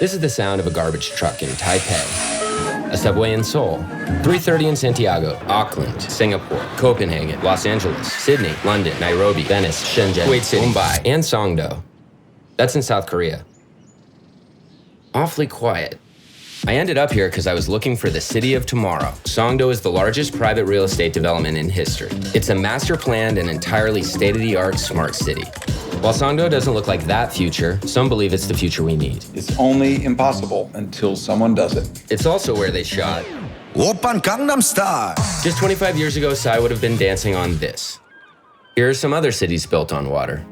This is the sound of a garbage truck in Taipei, a subway in Seoul, 3:30 in Santiago, Auckland, Singapore, Copenhagen, Los Angeles, Sydney, London, Nairobi, Venice, Shenzhen, Kuwait City, Mumbai, and Songdo. That's in South Korea. Awfully quiet. I ended up here because I was looking for the city of tomorrow. Songdo is the largest private real estate development in history. It's a master-planned and entirely state-of-the-art smart city. While Songdo doesn't look like that future, some believe it's the future we need. It's only impossible until someone does it. It's also where they shot Oppan Gangnam Style. Just 25 years ago, Psy would have been dancing on this. Here are some other cities built on water.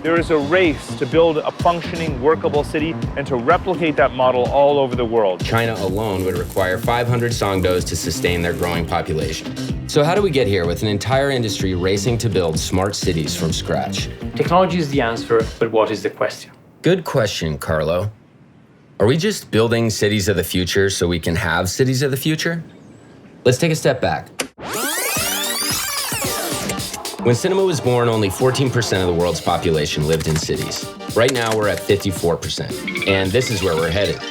There is a race to build a functioning, workable city and to replicate that model all over the world. China alone would require 500 Songdos to sustain their growing population. So how do we get here with an entire industry racing to build smart cities from scratch? Technology is the answer, but what is the question? Good question, Carlo. Are we just building cities of the future so we can have cities of the future? Let's take a step back. When cinema was born, only 14% of the world's population lived in cities. Right now, we're at 54%, and this is where we're headed.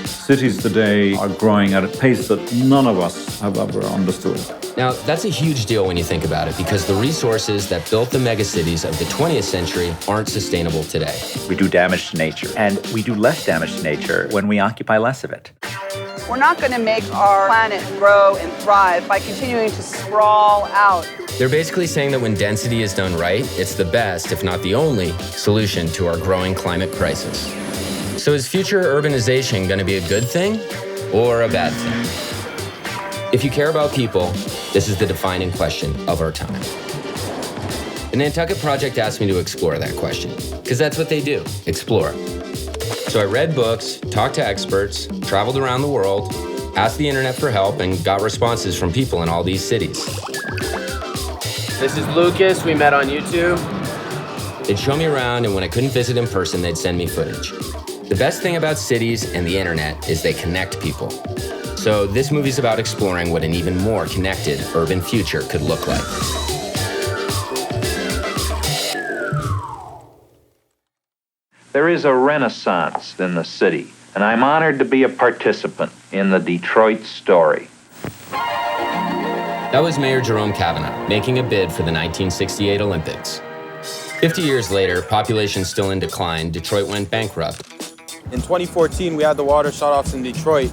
Cities today are growing at a pace that none of us have ever understood. Now, that's a huge deal when you think about it, because the resources that built the megacities of the 20th century aren't sustainable today. We do damage to nature, and we do less damage to nature when we occupy less of it. We're not going to make our planet grow and thrive by continuing to sprawl out. They're basically saying that when density is done right, it's the best, if not the only, solution to our growing climate crisis. So is future urbanization going to be a good thing or a bad thing? If you care about people, this is the defining question of our time. The Nantucket Project asked me to explore that question, because that's what they do, explore. So I read books, talked to experts, traveled around the world, asked the internet for help, and got responses from people in all these cities. This is Lucas, we met on YouTube. They'd show me around, and when I couldn't visit in person, they'd send me footage. The best thing about cities and the internet is they connect people. So this movie's about exploring what an even more connected urban future could look like. There is a renaissance in the city, and I'm honored to be a participant in the Detroit story. That was Mayor Jerome Kavanaugh making a bid for the 1968 Olympics. 50 years later, population still in decline, Detroit went bankrupt. In 2014, we had the water shutoffs in Detroit.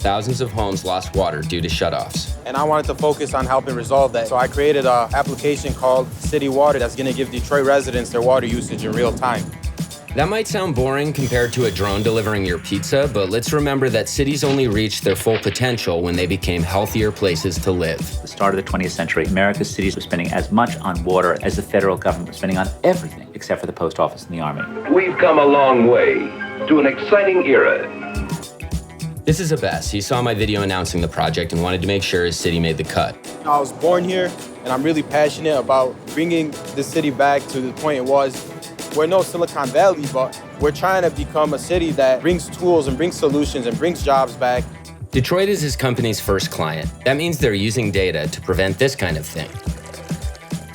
Thousands of homes lost water due to shutoffs. And I wanted to focus on helping resolve that. So I created an application called City Water that's going to give Detroit residents their water usage in real time. That might sound boring compared to a drone delivering your pizza, but let's remember that cities only reached their full potential when they became healthier places to live. At the start of the 20th century, America's cities were spending as much on water as the federal government was spending on everything except for the post office and the army. We've come a long way to an exciting era. This is Abess. He saw my video announcing the project and wanted to make sure his city made the cut. I was born here, and I'm really passionate about bringing the city back to the point it was. We're no Silicon Valley, but we're trying to become a city that brings tools and brings solutions and brings jobs back. Detroit is his company's first client. That means they're using data to prevent this kind of thing.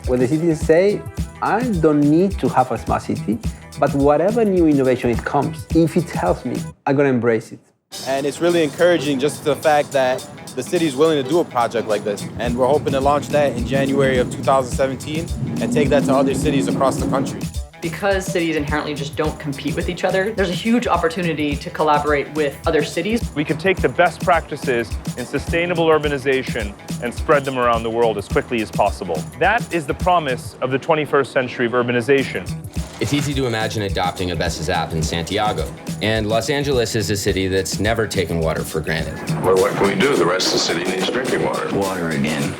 When the citizens say, I don't need to have a smart city, but whatever new innovation it comes, if it helps me, I'm going to embrace it. And it's really encouraging just the fact that the city is willing to do a project like this. And we're hoping to launch that in January of 2017 and take that to other cities across the country. Because cities inherently just don't compete with each other, there's a huge opportunity to collaborate with other cities. We could take the best practices in sustainable urbanization and spread them around the world as quickly as possible. That is the promise of the 21st century of urbanization. It's easy to imagine adopting Abess's app in Santiago. And Los Angeles is a city that's never taken water for granted. Well, what can we do? The rest of the city needs drinking water. Water again.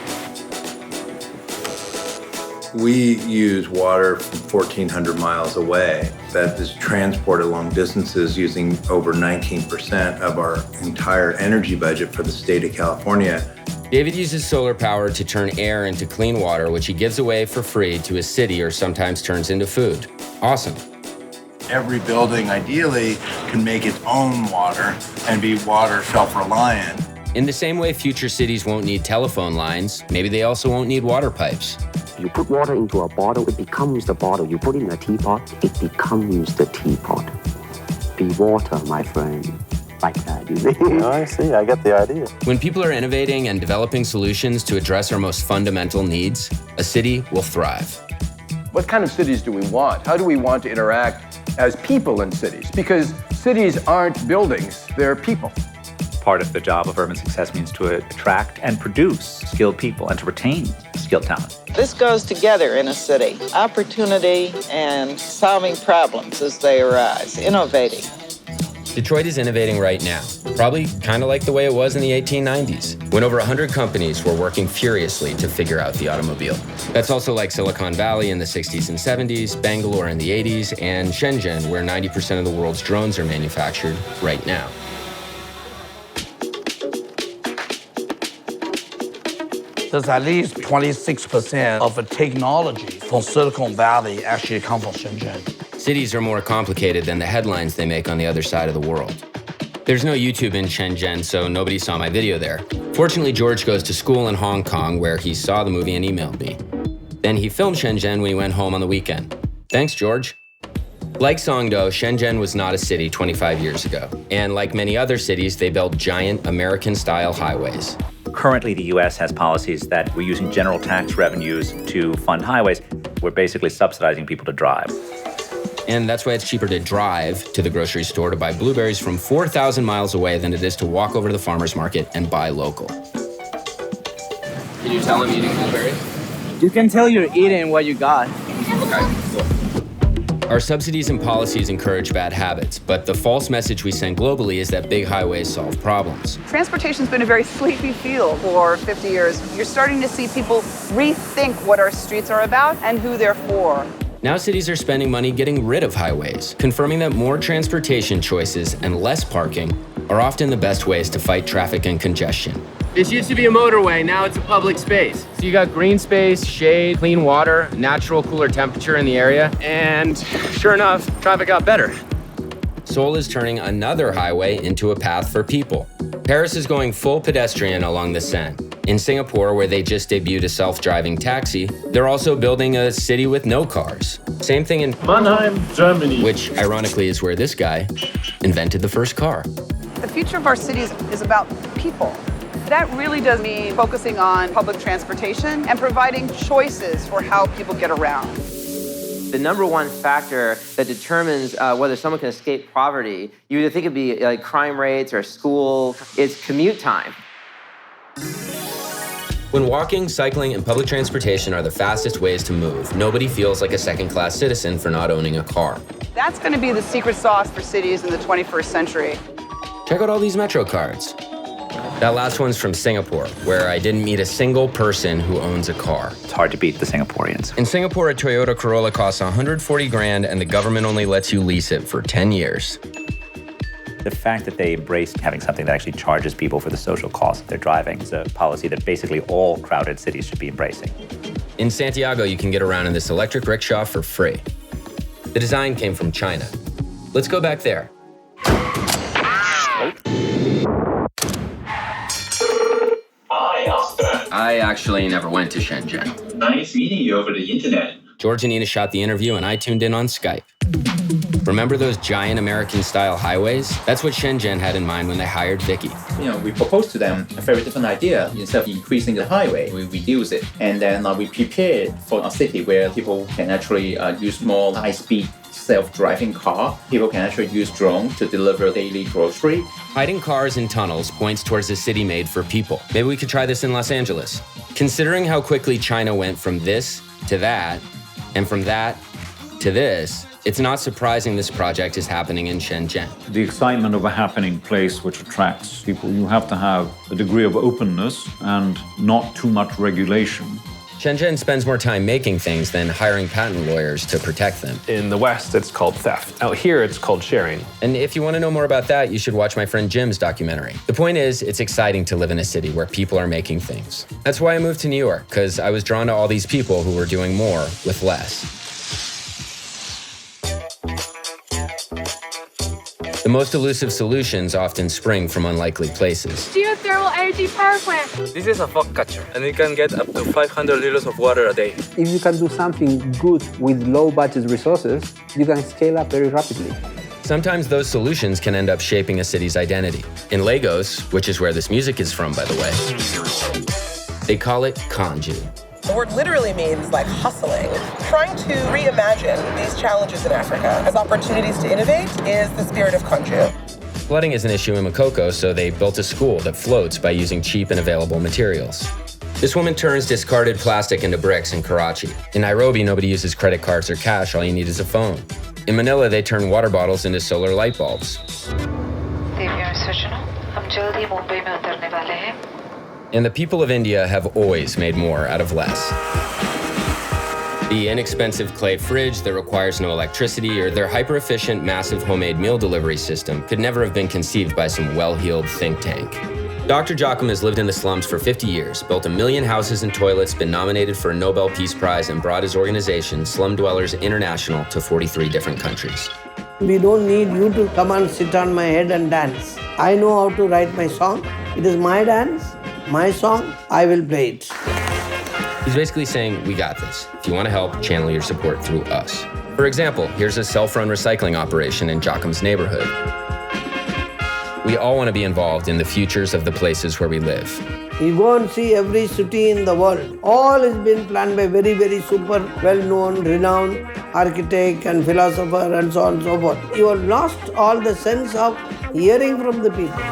We use water from 1,400 miles away that is transported long distances using over 19% of our entire energy budget for the state of California. David uses solar power to turn air into clean water, which he gives away for free to his city or sometimes turns into food. Awesome. Every building, ideally, can make its own water and be water self-reliant. In the same way future cities won't need telephone lines, maybe they also won't need water pipes. You put water into a bottle, it becomes the bottle. You put it in a teapot, it becomes the teapot. be water, my friend. Like that, you see? Oh, I see. I get the idea. When people are innovating and developing solutions to address our most fundamental needs, a city will thrive. What kind of cities do we want? How do we want to interact as people in cities? Because cities aren't buildings, they're people. Part of the job of urban success means to attract and produce skilled people and to retain skilled talent. This goes together in a city. Opportunity and solving problems as they arise, innovating. Detroit is innovating right now, probably kind of like the way it was in the 1890s, when over 100 companies were working furiously to figure out the automobile. That's also like Silicon Valley in the 60s and 70s, Bangalore in the 80s, and Shenzhen, where 90% of the world's drones are manufactured right now. There's at least 26% of the technology from Silicon Valley actually come from Shenzhen. Cities are more complicated than the headlines they make on the other side of the world. There's no YouTube in Shenzhen, so nobody saw my video there. Fortunately, George goes to school in Hong Kong, where he saw the movie and emailed me. Then he filmed Shenzhen when he went home on the weekend. Thanks, George. Like Songdo, Shenzhen was not a city 25 years ago. And like many other cities, they built giant American-style highways. Currently, the U.S. has policies that we're using general tax revenues to fund highways. We're basically subsidizing people to drive. And that's why it's cheaper to drive to the grocery store to buy blueberries from 4,000 miles away than it is to walk over to the farmer's market and buy local. Can you tell I'm eating blueberries? You can tell you're eating what you got. Okay, cool. Our subsidies and policies encourage bad habits, but the false message we send globally is that big highways solve problems. Transportation's been a very sleepy field for 50 years. You're starting to see people rethink what our streets are about and who they're for. Now cities are spending money getting rid of highways, confirming that more transportation choices and less parking are often the best ways to fight traffic and congestion. This used to be a motorway, now it's a public space. So you got green space, shade, clean water, natural cooler temperature in the area, and sure enough, traffic got better. Seoul is turning another highway into a path for people. Paris is going full pedestrian along the Seine. In Singapore, where they just debuted a self-driving taxi, they're also building a city with no cars. Same thing in Mannheim, Germany. Which, ironically, is where this guy invented the first car. The future of our cities is about people. That really does mean focusing on public transportation and providing choices for how people get around. The number one factor that determines whether someone can escape poverty, you would think it'd be like crime rates or school, is commute time. When walking, cycling, and public transportation are the fastest ways to move, nobody feels like a second-class citizen for not owning a car. That's going to be the secret sauce for cities in the 21st century. Check out all these Metro cards. That last one's from Singapore, where I didn't meet a single person who owns a car. It's hard to beat the Singaporeans. In Singapore, a Toyota Corolla costs 140 grand, and the government only lets you lease it for 10 years. The fact that they embrace having something that actually charges people for the social cost of their driving is a policy that basically all crowded cities should be embracing. In Santiago, you can get around in this electric rickshaw for free. The design came from China. Let's go back there. Hi, Oscar. I actually never went to Shenzhen. Nice meeting you over the internet. George and Nina shot the interview and I tuned in on Skype. Remember those giant American-style highways? That's what Shenzhen had in mind when they hired Vicky. We proposed to them a very different idea. Instead of increasing the highway, we reduce it. And then we prepared for a city where people can actually use more high-speed self-driving car. People can actually use drones to deliver daily grocery. Hiding cars in tunnels points towards a city made for people. Maybe we could try this in Los Angeles. Considering how quickly China went from this to that, and from that to this, it's not surprising this project is happening in Shenzhen. The excitement of a happening place which attracts people, you have to have a degree of openness and not too much regulation. Shenzhen spends more time making things than hiring patent lawyers to protect them. In the West, it's called theft. Out here, it's called sharing. And if you want to know more about that, you should watch my friend Jim's documentary. The point is, it's exciting to live in a city where people are making things. That's why I moved to New York, because I was drawn to all these people who were doing more with less. The most elusive solutions often spring from unlikely places. Geothermal energy power plant. This is a fog catcher, and it can get up to 500 liters of water a day. If you can do something good with low budget resources, you can scale up very rapidly. Sometimes those solutions can end up shaping a city's identity. In Lagos, which is where this music is from, by the way, they call it Kanju. The word literally means like hustling. Trying to reimagine these challenges in Africa as opportunities to innovate is the spirit of Kanju. Flooding is an issue in Makoko, so they built a school that floats by using cheap and available materials. This woman turns discarded plastic into bricks in Karachi. In Nairobi, nobody uses credit cards or cash, all you need is a phone. In Manila, they turn water bottles into solar light bulbs. And the people of India have always made more out of less. The inexpensive clay fridge that requires no electricity or their hyper-efficient, massive homemade meal delivery system could never have been conceived by some well-heeled think tank. Dr. Jocham has lived in the slums for 50 years, built 1 million houses and toilets, been nominated for a Nobel Peace Prize, and brought his organization, Slum Dwellers International, to 43 different countries. We don't need you to come and sit on my head and dance. I know how to write my song. It is my dance, my song, I will play it. He's basically saying, we got this. If you want to help, channel your support through us. For example, here's a self-run recycling operation in Jocham's neighborhood. We all want to be involved in the futures of the places where we live. You go and see every city in the world. All has been planned by very, very super well-known, renowned architect and philosopher and so on and so forth. You have lost all the sense of hearing from the people.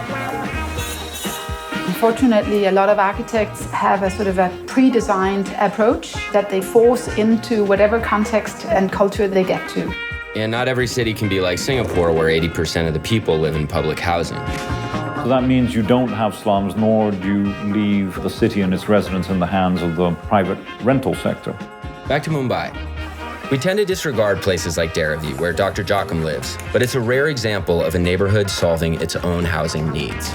Unfortunately, a lot of architects have a sort of a pre-designed approach that they force into whatever context and culture they get to. And not every city can be like Singapore, where 80% of the people live in public housing. So that means you don't have slums, nor do you leave the city and its residents in the hands of the private rental sector. Back to Mumbai. We tend to disregard places like Dharavi, where Dr. Jocham lives, but it's a rare example of a neighborhood solving its own housing needs.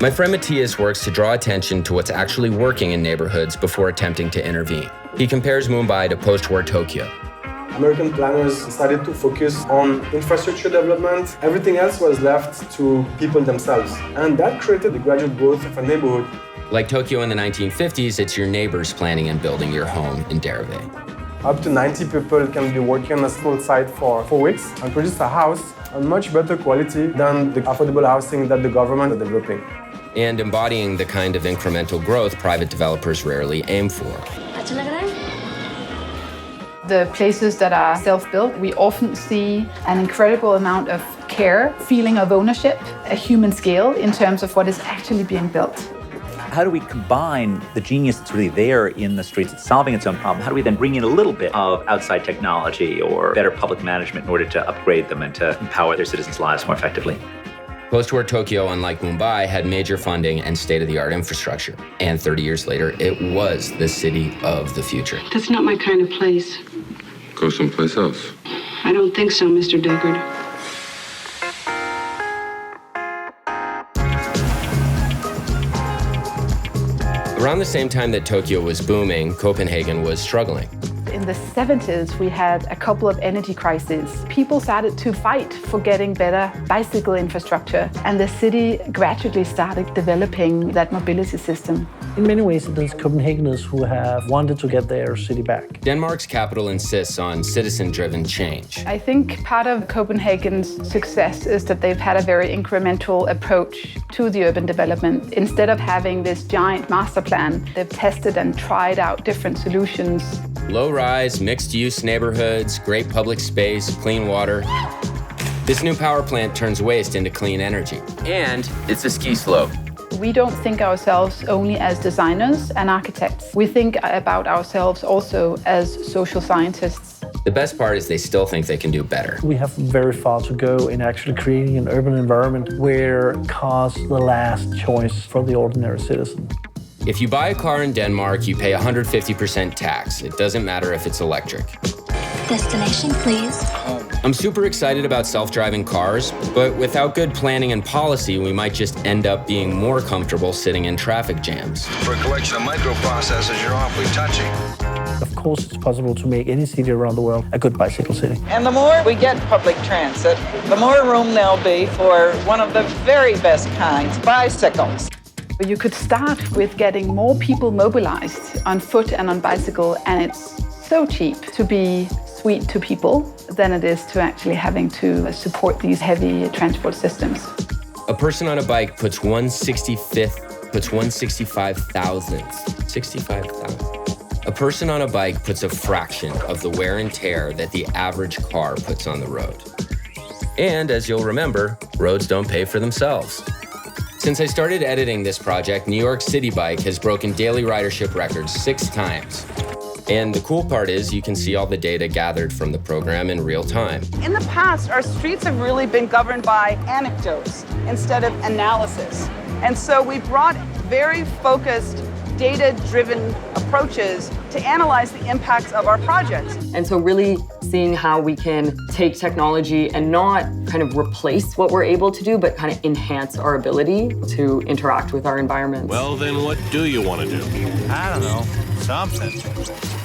My friend Matthias works to draw attention to what's actually working in neighborhoods before attempting to intervene. He compares Mumbai to post-war Tokyo. American planners decided to focus on infrastructure development. Everything else was left to people themselves. And that created the gradual growth of a neighborhood. Like Tokyo in the 1950s, it's your neighbors planning and building your home in Dharavi. Up to 90 people can be working on a small site for 4 weeks and produce a house on much better quality than the affordable housing that the government is developing. And embodying the kind of incremental growth private developers rarely aim for. The places that are self-built, we often see an incredible amount of care, feeling of ownership, a human scale in terms of what is actually being built. How do we combine the genius that's really there in the streets, it's solving its own problem? How do we then bring in a little bit of outside technology or better public management in order to upgrade them and to empower their citizens' lives more effectively? Post-war Tokyo, unlike Mumbai, had major funding and state-of-the-art infrastructure. And 30 years later, it was the city of the future. That's not my kind of place. Go someplace else. I don't think so, Mr. Deckard. Around the same time that Tokyo was booming, Copenhagen was struggling. In the 70s, we had a couple of energy crises. People started to fight for getting better bicycle infrastructure, and the city gradually started developing that mobility system. In many ways, it is Copenhageners who have wanted to get their city back. Denmark's capital insists on citizen-driven change. I think part of Copenhagen's success is that they've had a very incremental approach to the urban development. Instead of having this giant master plan, they've tested and tried out different solutions. Low-rise, mixed-use neighborhoods, great public space, clean water. This new power plant turns waste into clean energy. And it's a ski slope. We don't think ourselves only as designers and architects. We think about ourselves also as social scientists. The best part is they still think they can do better. We have very far to go in actually creating an urban environment where cars are the last choice for the ordinary citizen. If you buy a car in Denmark, you pay 150% tax. It doesn't matter if it's electric. Destination, please. I'm super excited about self-driving cars, but without good planning and policy, we might just end up being more comfortable sitting in traffic jams. For a collection of microprocessors, you're awfully touchy. Of course, it's possible to make any city around the world a good bicycle city. And the more we get public transit, the more room there'll be for one of the very best kinds, bicycles. You could start with getting more people mobilized on foot and on bicycle, and it's so cheap to be sweet to people than it is to actually having to support these heavy transport systems. A person on a bike puts 65,000. A person on a bike puts a fraction of the wear and tear that the average car puts on the road. And as you'll remember, roads don't pay for themselves. Since I started editing this project, New York City Bike has broken daily ridership records 6 times. And the cool part is you can see all the data gathered from the program in real time. In the past, our streets have really been governed by anecdotes instead of analysis. And so we brought very focused, data-driven approaches to analyze the impacts of our projects. And so really seeing how we can take technology and not kind of replace what we're able to do, but kind of enhance our ability to interact with our environment. Well, then what do you want to do? I don't know, something.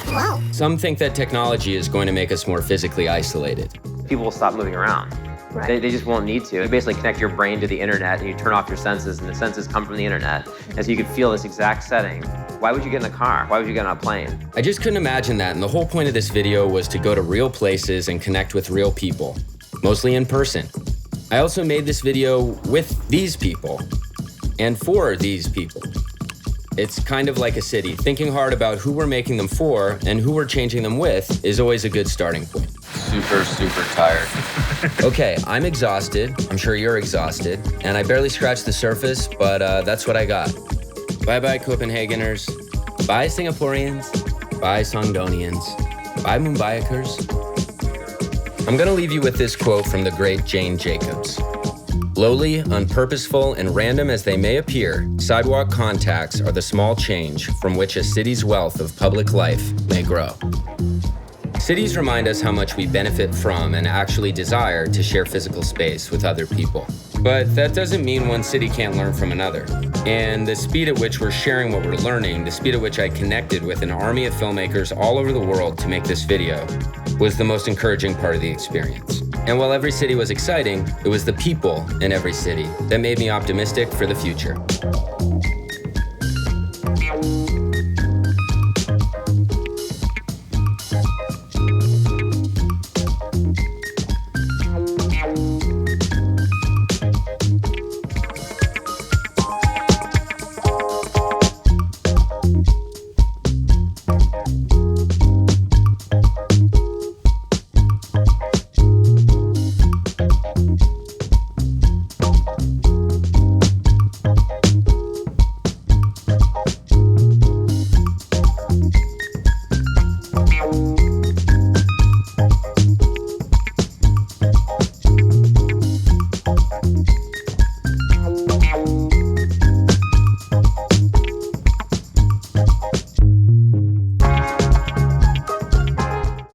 Wow. Some think that technology is going to make us more physically isolated. People will stop moving around. Right. They just won't need to. You basically connect your brain to the internet and you turn off your senses, and the senses come from the internet. And so you could feel this exact setting. Why would you get in a car? Why would you get on a plane? I just couldn't imagine that, and the whole point of this video was to go to real places and connect with real people, mostly in person. I also made this video with these people and for these people. It's kind of like a city. Thinking hard about who we're making them for and who we're changing them with is always a good starting point. Super tired. Okay, I'm exhausted. I'm sure you're exhausted. And I barely scratched the surface, but that's what I got. Bye-bye, Copenhageners. Bye, Singaporeans. Bye, Songdonians. Bye, Mumbaiakers. I'm gonna leave you with this quote from the great Jane Jacobs. Lowly, unpurposeful, and random as they may appear, sidewalk contacts are the small change from which a city's wealth of public life may grow. Cities remind us how much we benefit from and actually desire to share physical space with other people. But that doesn't mean one city can't learn from another. And the speed at which we're sharing what we're learning, the speed at which I connected with an army of filmmakers all over the world to make this video, was the most encouraging part of the experience. And while every city was exciting, it was the people in every city that made me optimistic for the future.